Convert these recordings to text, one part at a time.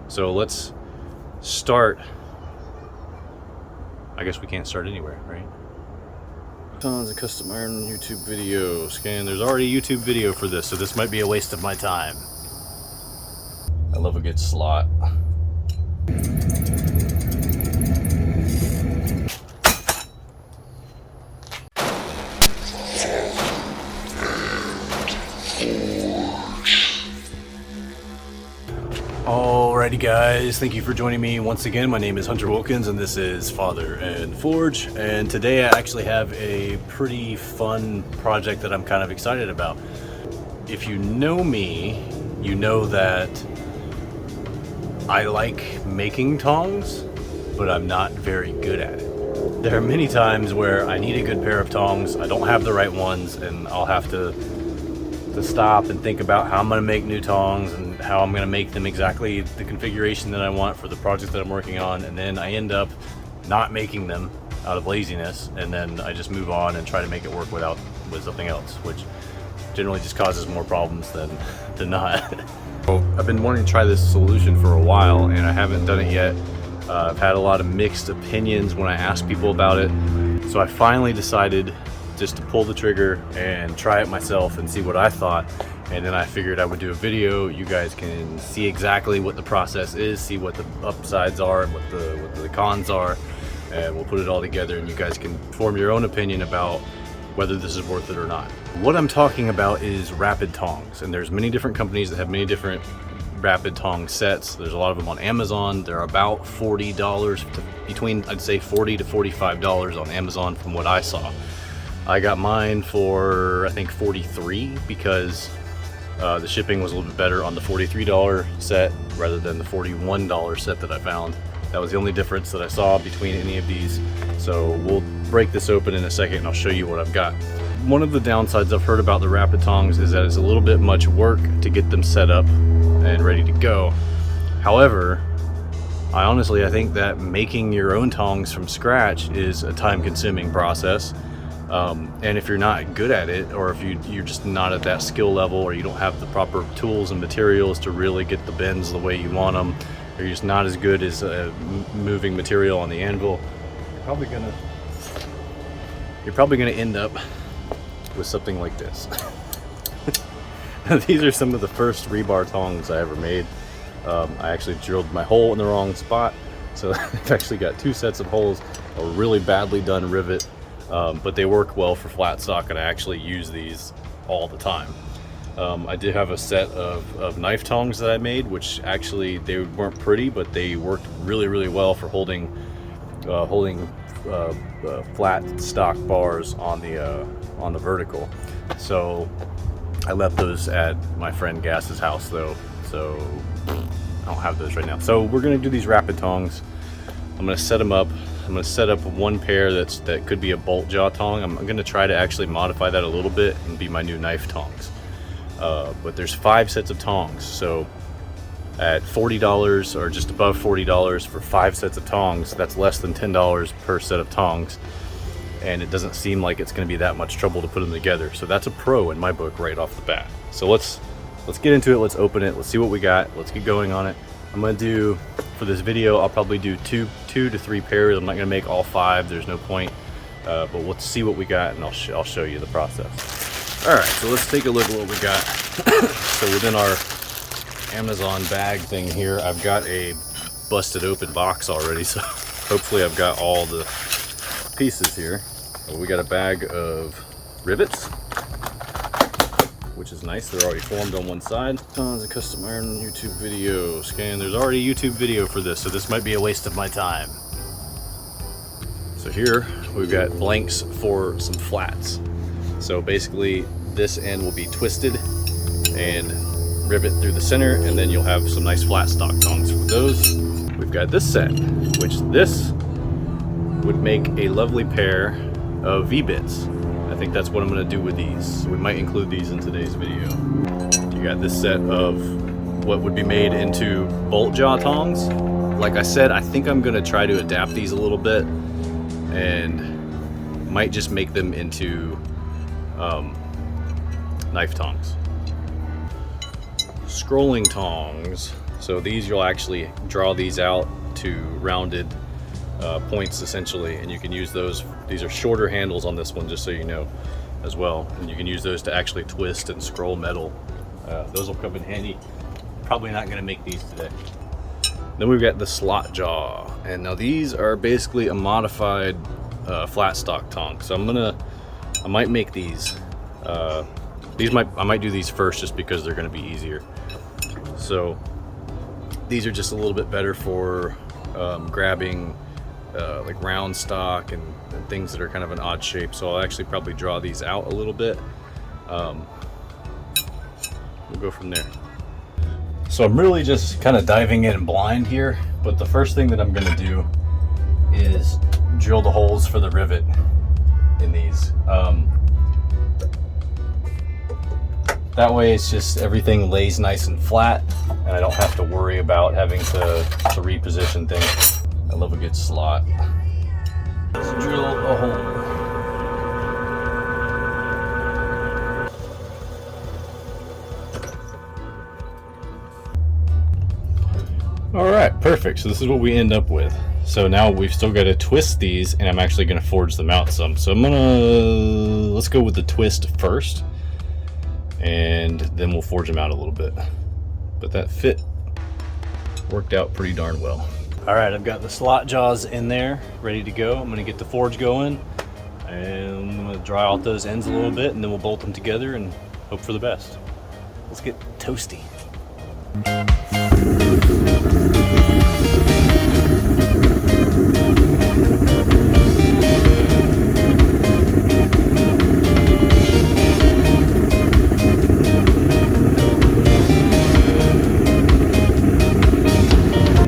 So let's start. I guess we can't start anywhere, right? Tons of custom iron YouTube video scan. There's already a YouTube video for this, so this might be a waste of my time. I love a good slot. Alrighty guys, thank you for joining me once again. My name is Hunter Wilkins and this is Father and Forge, and today I actually have a pretty fun project that I'm kind of excited about. If you know me, you know that I like making tongs, but I'm not very good at it. There are many times where I need a good pair of tongs, I don't have the right ones, and I'll have to stop and think about how I'm going to make new tongs and how I'm going to make them exactly the configuration that I want for the project that I'm working on, and then I end up not making them out of laziness, and then I just move on and try to make it work with something else, which generally just causes more problems than not. So I've been wanting to try this solution for a while and I haven't done it yet. I've had a lot of mixed opinions when I ask people about it, so I finally decided just to pull the trigger and try it myself and see what I thought. And then I figured I would do a video. You guys can see exactly what the process is, see what the upsides are and what the cons are, and we'll put it all together and you guys can form your own opinion about whether this is worth it or not. What I'm talking about is rapid tongs, and there's many different companies that have many different rapid tong sets. There's a lot of them on Amazon. They're about $40 between, I'd say $40 to $45 on Amazon from what I saw. I got mine for I think $43 because the shipping was a little bit better on the $43 set rather than the $41 set that I found. That was the only difference that I saw between any of these. So we'll break this open in a second and I'll show you what I've got. One of the downsides I've heard about the rapid tongs is that it's a little bit much work to get them set up and ready to go. However, I think that making your own tongs from scratch is a time-consuming process. And if you're not good at it, or if you're just not at that skill level, or you don't have the proper tools and materials to really get the bends the way you want them, or you're just not as good as moving material on the anvil, you're probably gonna end up with something like this. These are some of the first rebar tongs I ever made. I actually drilled my hole in the wrong spot, so I've actually got two sets of holes, a really badly done rivet. But they work well for flat stock, and I actually use these all the time. I did have a set of knife tongs that I made, which actually they weren't pretty, but they worked really well for holding flat stock bars on the vertical. So I left those at my friend Gass's house though, so I don't have those right now. So we're gonna do these rapid tongs. I'm gonna set them up. I'm going to set up one pair that could be a bolt jaw tong. I'm going to try to actually modify that a little bit and be my new knife tongs. But there's 5 sets of tongs, so at $40 or just above $40 for 5 sets of tongs, that's less than $10 per set of tongs, and it doesn't seem like it's going to be that much trouble to put them together. So that's a pro in my book right off the bat. So let's get into it. Let's open it. Let's see what we got. Let's get going on it. I'm going to do, for this video, I'll probably do two to three pairs. I'm not going to make all 5. There's no point. But let's see what we got, and I'll show you the process. All right, so let's take a look at what we got. So within our Amazon bag thing here, I've got a busted open box already. So hopefully I've got all the pieces here. We got a bag of rivets, which is nice. They're already formed on one side. Tons of custom iron YouTube video scan. There's already a YouTube video for this, so this might be a waste of my time. So here we've got blanks for some flats. So basically this end will be twisted and rivet through the center, and then you'll have some nice flat stock tongs for those. We've got this set, which this would make a lovely pair of V-bits. I think that's what I'm going to do with these. We might include these in today's video. You got this set of what would be made into bolt jaw tongs. Like I said, I think I'm going to try to adapt these a little bit and might just make them into knife tongs. Scrolling tongs. So these, you'll actually draw these out to rounded points essentially, and you can use those. These are shorter handles on this one, just so you know as well, and you can use those to actually twist and scroll metal. Those will come in handy. Probably not going to make these today. Then we've got the slot jaw, and now these are basically a modified flat stock tong. So I might make these. I might do these first just because they're going to be easier. So these are just a little bit better for grabbing like round stock and things that are kind of an odd shape. So I'll actually probably draw these out a little bit. We'll go from there. So I'm really just kind of diving in blind here, but the first thing that I'm going to do is drill the holes for the rivet in these. That way it's just everything lays nice and flat, and I don't have to worry about having to reposition things. I love a good slot. Let's drill a hole. All right, perfect. So this is what we end up with. So now we've still got to twist these, and I'm actually going to forge them out some. So let's go with the twist first, and then we'll forge them out a little bit. But that fit worked out pretty darn well. All right, I've got the slot jaws in there, ready to go. I'm going to get the forge going, and I'm going to dry out those ends a little bit, and then we'll bolt them together and hope for the best. Let's get toasty.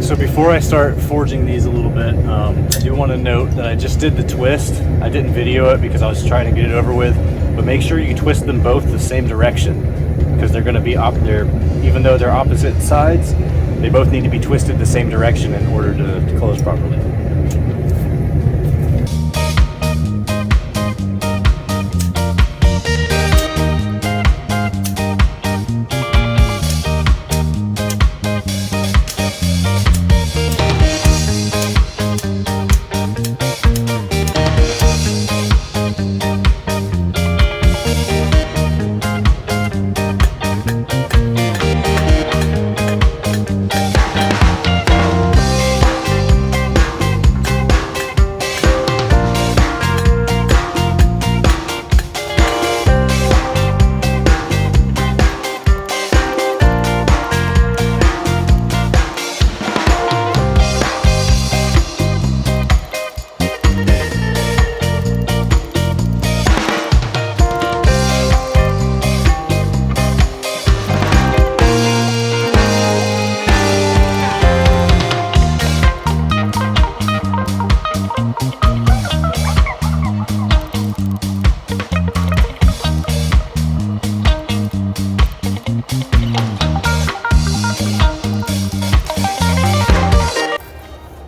So before I start forging these a little bit, I do want to note that I just did the twist. I didn't video it because I was trying to get it over with, but make sure you twist them both the same direction, because they're going to be even though they're opposite sides, they both need to be twisted the same direction in order to close properly.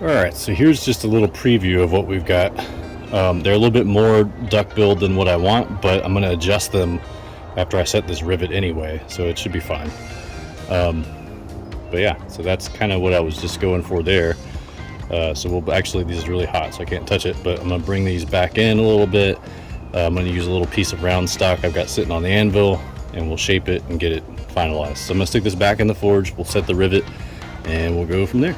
Alright, so here's just a little preview of what we've got. They're a little bit more duck-billed than what I want, but I'm going to adjust them after I set this rivet anyway, so it should be fine. But yeah, so that's kind of what I was just going for there. So this is really hot, so I can't touch it, but I'm going to bring these back in a little bit. I'm going to use a little piece of round stock I've got sitting on the anvil, and we'll shape it and get it finalized. So I'm going to stick this back in the forge, we'll set the rivet, and we'll go from there.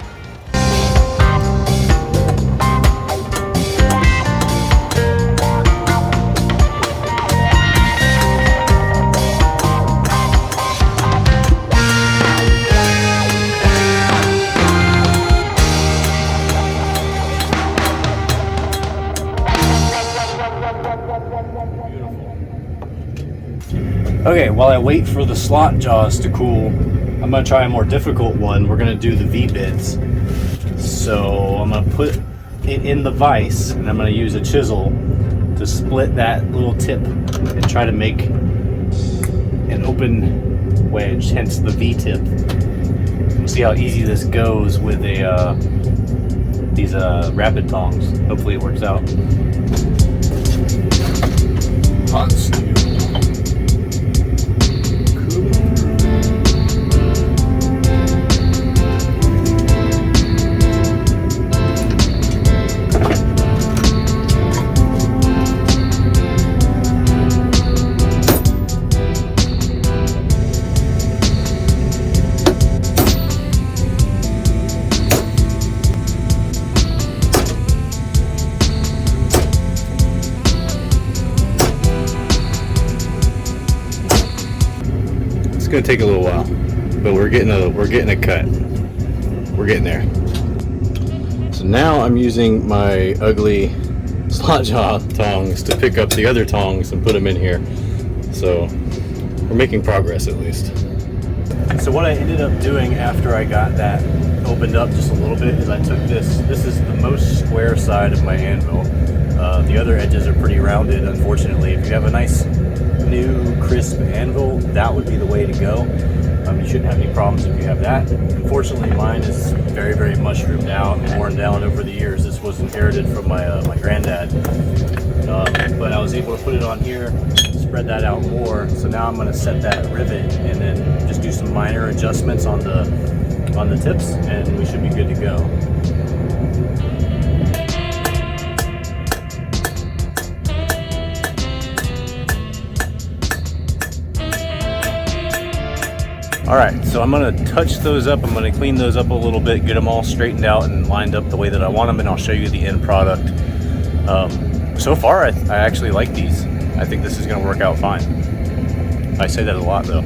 Okay, while I wait for the slot jaws to cool, I'm going to try a more difficult one. We're going to do the V-bits. So I'm going to put it in the vise, and I'm going to use a chisel to split that little tip and try to make an open wedge, hence the V-tip. We'll see how easy this goes with these rapid tongs. Hopefully it works out. Hot steel. gonna take a little while, but we're getting a cut. We're getting there. So now I'm using my ugly slot jaw tongs to pick up the other tongs and put them in here. So we're making progress at least. So what I ended up doing after I got that opened up just a little bit is I took this is the most square side of my anvil. The other edges are pretty rounded, unfortunately. If you have a nice new crisp anvil, that would be the way to go. You shouldn't have any problems if you have that. Unfortunately, mine is very, very mushroomed out and worn down over the years. This was inherited from my granddad. But I was able to put it on here, spread that out more. So now I'm going to set that rivet and then just do some minor adjustments on the tips, and we should be good to go. Alright, so I'm going to touch those up. I'm going to clean those up a little bit, get them all straightened out and lined up the way that I want them, and I'll show you the end product. So far, I actually like these. I think this is going to work out fine. I say that a lot, though.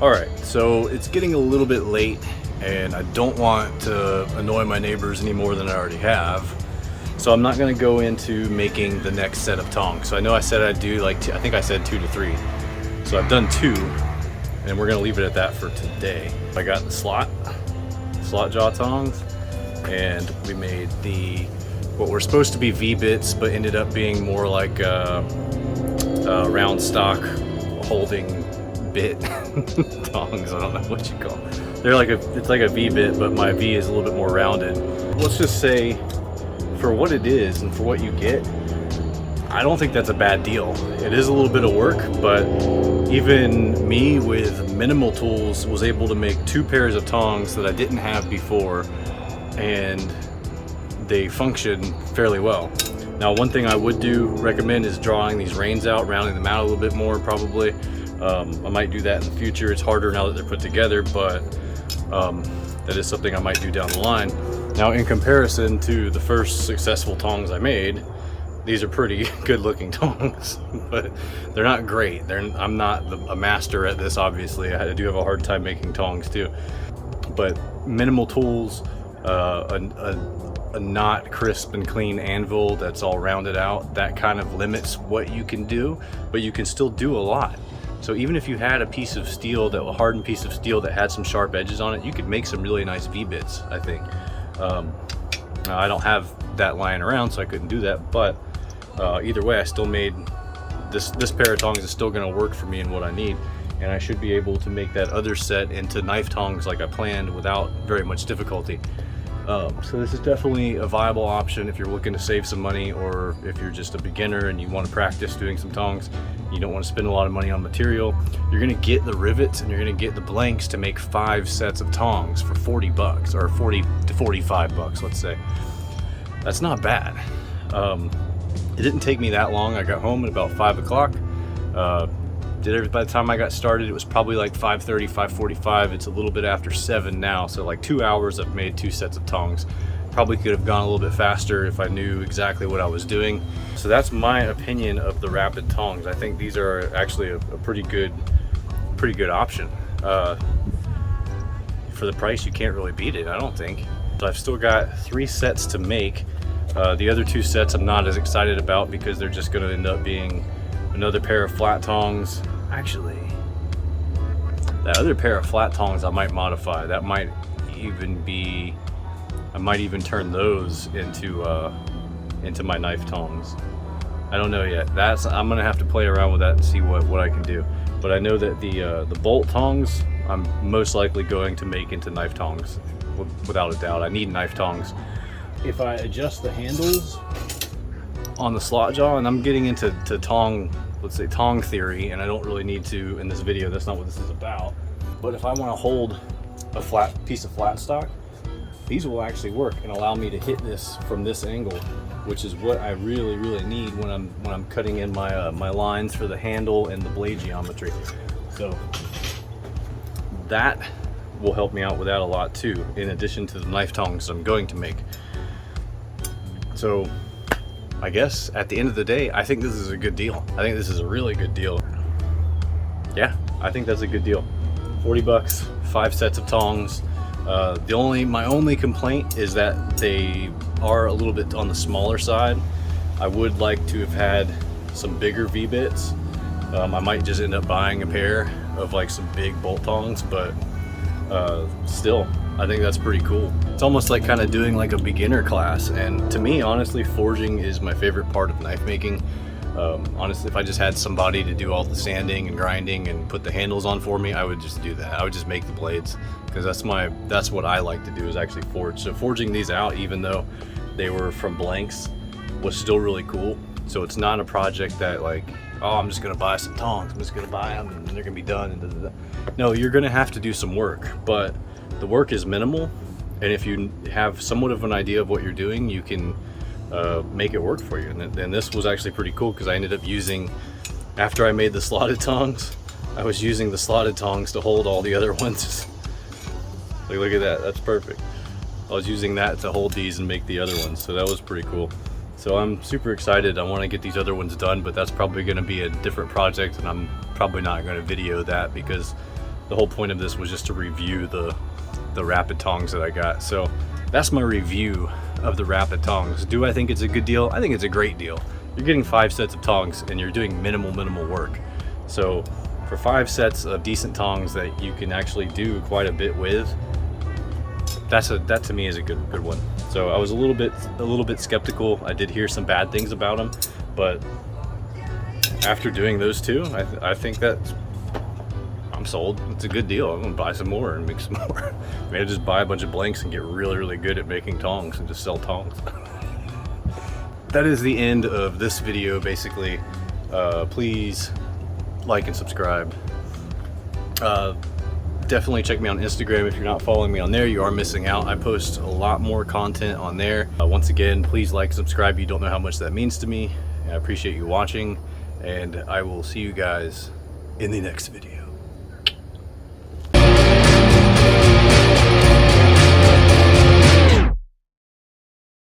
Alright, so it's getting a little bit late and I don't want to annoy my neighbors any more than I already have. So I'm not going to go into making the next set of tongs. So I know I said I'd do like, I think I said 2 to 3. So I've done 2 and we're going to leave it at that for today. I got the slot jaw tongs, and we made what were supposed to be V-bits but ended up being more like a round stock holding bit tongs. I don't know what you call them. They're like it's like a V-bit, but my V is a little bit more rounded. Let's just say, for what it is and for what you get, I don't think that's a bad deal. It is a little bit of work, but even me with minimal tools was able to make 2 pairs of tongs that I didn't have before, and they function fairly well. Now, one thing I would recommend is drawing these reins out, rounding them out a little bit more probably. I might do that in the future. It's harder now that they're put together, but that is something I might do down the line. Now, in comparison to the first successful tongs I made, these are pretty good looking tongs, but they're not great. I'm not a master at this, obviously. I do have a hard time making tongs too. But minimal tools, a not crisp and clean anvil that's all rounded out, that kind of limits what you can do, but you can still do a lot. So even if you had a piece of steel, a hardened piece of steel that had some sharp edges on it, you could make some really nice V-bits, I think. Now, I don't have that lying around, so I couldn't do that, but either way, I still made this pair of tongs is still going to work for me and what I need, and I should be able to make that other set into knife tongs like I planned without very much difficulty. So this is definitely a viable option if you're looking to save some money, or if you're just a beginner and you want to practice doing some tongs. You don't want to spend a lot of money on material. You're going to get the rivets and you're going to get the blanks to make 5 sets of tongs for 40 bucks, or 40 to 45 bucks, let's say. That's not bad. It didn't take me that long. I got home at about 5 o'clock. By the time I got started, it was probably like 5:30, 5:45. It's a little bit after 7 now, so like 2 hours I've made 2 sets of tongs. Probably could have gone a little bit faster if I knew exactly what I was doing. So that's my opinion of the rapid tongs. I think these are actually a pretty good option. For the price, you can't really beat it, I don't think. So I've still got 3 sets to make. The other 2 sets I'm not as excited about because they're just going to end up being another pair of flat tongs. Actually, that other pair of flat tongs I might modify. That might even be, I might even turn those into my knife tongs. I don't know yet. I'm gonna have to play around with that and see what I can do. But I know that the bolt tongs I'm most likely going to make into knife tongs, without a doubt. I need knife tongs. If I adjust the handles on the slot jaw, and I'm getting into let's say tong theory, and I don't really need to in this video, that's not what this is about. But if I want to hold a flat piece of flat stock, these will actually work and allow me to hit this from this angle, which is what I really need when I'm cutting in my my lines for the handle and the blade geometry. So that will help me out with that a lot too, in addition to the knife tongs I'm going to make. So I guess at the end of the day, I think this is a good deal. I think this is a really good deal. Yeah, I think that's a good deal. 40 bucks, 5 sets of tongs. My only complaint is that they are a little bit on the smaller side. I would like to have had some bigger V-bits. I might just end up buying a pair of like some big bolt tongs, but still, I think that's pretty cool. It's almost like kind of doing like a beginner class, and to me, honestly, forging is my favorite part of knife making. Honestly, if I just had somebody to do all the sanding and grinding and put the handles on for me, I would just do that. I would just make the blades, because that's what I like to do, is actually forge. So forging these out, even though they were from blanks, was still really cool. So it's not a project that like, oh, I'm just gonna buy some tongs, I'm just gonna buy them and they're gonna be done and da, da, da. No, you're gonna have to do some work, but the work is minimal, and if you have somewhat of an idea of what you're doing, you can make it work for you. And this was actually pretty cool, because I ended up using, after I made the slotted tongs, I was using the slotted tongs to hold all the other ones. Like, look at that, that's perfect. I was using that to hold these and make the other ones, so that was pretty cool. So I'm super excited. I want to get these other ones done, but that's probably going to be a different project, and I'm probably not going to video that, because the whole point of this was just to review the rapid tongs that I got. So that's my review of the rapid tongs. Do I think it's a good deal? I think it's a great deal. You're getting 5 sets of tongs and you're doing minimal work. So for 5 sets of decent tongs that you can actually do quite a bit with, that to me is a good one. So I was a little bit skeptical. I did hear some bad things about them, but after doing those two, I think that I'm sold. It's a good deal. I'm gonna buy some more and make some more. Maybe just buy a bunch of blanks and get really good at making tongs and just sell tongs. That is the end of this video, basically. Please like and subscribe. Definitely check me on Instagram. If you're not following me on there, you are missing out. I post a lot more content on there. Once again, please like, subscribe. You don't know how much that means to me. I appreciate you watching, and I will see you guys in the next video.